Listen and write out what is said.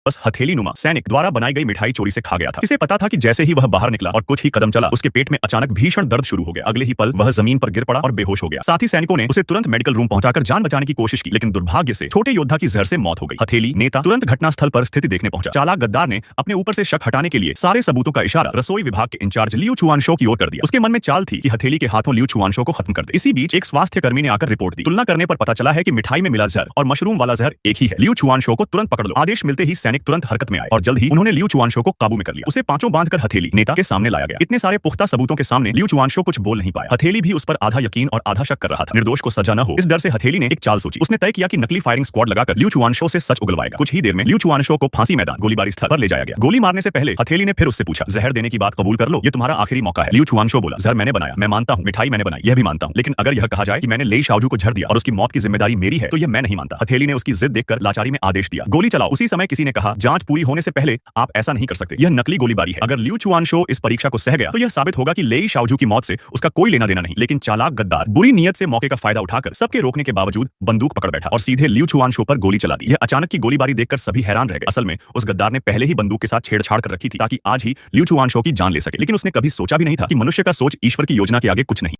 बस हथेली नुमा सैनिक द्वारा बनाई गई मिठाई चोरी से खा गया था। इसे पता था कि जैसे ही वह बाहर निकला और कुछ ही कदम चला, उसके पेट में अचानक भीषण दर्द शुरू हो गया। अगले ही पल वह जमीन पर गिर पड़ा और बेहोश हो गया। साथ ही सैनिकों ने उसे तुरंत मेडिकल रूम पहुंचाकर जान बचाने की कोशिश की, लेकिन दुर्भाग्य से छोटे योद्धा की जहर से मौत हो गई। हथेली नेता तुरंत घटनास्थल पर स्थिति देखने पहुंचा। चालाक गद्दार ने अपने ऊपर से शक हटाने के लिए सारे सबूतों का इशारा रसोई विभाग के इंचार्ज लियू चुआनशो की ओर कर दिया। उसके मन में चाल थी कि हथेली के हाथों लियू चुआनशो को खत्म कर दे। इसी बीच एक स्वास्थ्य कर्मी ने आकर रिपोर्ट दी। तुलना करने पर पता चला है कि मिठाई में मिला जहर और मशरूम वाला जहर एक ही है। लियू चुआनशो को तुरंत पकड़ लो। आदेश मिलते ही सैनिक तुरंत हरकत में आए और जल्द ही उन्होंने लियू चुआनशो को काबू में कर लिया। उसे पांचों बांधकर हथेली नेता के सामने लाया गया। इतने सारे पुख्ता सबूतों के सामने लियू चुआनशो कुछ बोल नहीं पाया। हथेली भी उस पर आधा यकीन और आधा शक कर रहा था। निर्दोष को सजा न हो, इस डर से हथेली ने एक चाल सोची। उसने तय किया कि नकली फायरिंग स्क्वाड लगाकर लियू चुआनशो से सच उगलवाएगा। कुछ ही देर में लियू चुआनशो को फांसी मैदान गोलीबारी स्थल पर ले जाया गया। गोली मारने से पहले हथेली ने फिर उससे पूछा, जहर देने की बात कबूल कर लो, ये तुम्हारा आखिरी मौका है। लियू चुआनशो बोला, जहर मैंने बनाया, मैं मानता हूं। मिठाई मैंने बनाई, यह भी मानता हूं। लेकिन अगर यह कहा जाए कि मैंने लेई शाओजू को जहर दिया और उसकी मौत की जिम्मेदारी मेरी है, तो यह मैं नहीं मानता। हथेली ने उसकी जिद देखकर लाचारी में आदेश दिया, गोली चलाओ। उसी समय किसी ने कहा, जांच पूरी होने से पहले आप ऐसा नहीं कर सकते, यह नकली गोलीबारी है। अगर लियू चुआनशो इस परीक्षा को सह गया तो यह साबित होगा कि लेई शाओजू की मौत से उसका कोई लेना देना नहीं। लेकिन चालाक गद्दार बुरी नीयत से मौके का फायदा उठाकर सबके रोकने के बावजूद बंदूक पकड़ बैठा और सीधे लियू चुआनशो पर गोली चला दी। यह अचानक की गोलीबारी देखकर सभी हैरान रह गए। असल में उस गद्दार ने पहले ही बंदूक के साथ छेड़छाड़ कर रखी थी ताकि आज ही लियू चुआनशो की जान ले सके। लेकिन उसने कभी सोचा भी नहीं था कि मनुष्य का सोच ईश्वर की योजना के आगे कुछ नहीं।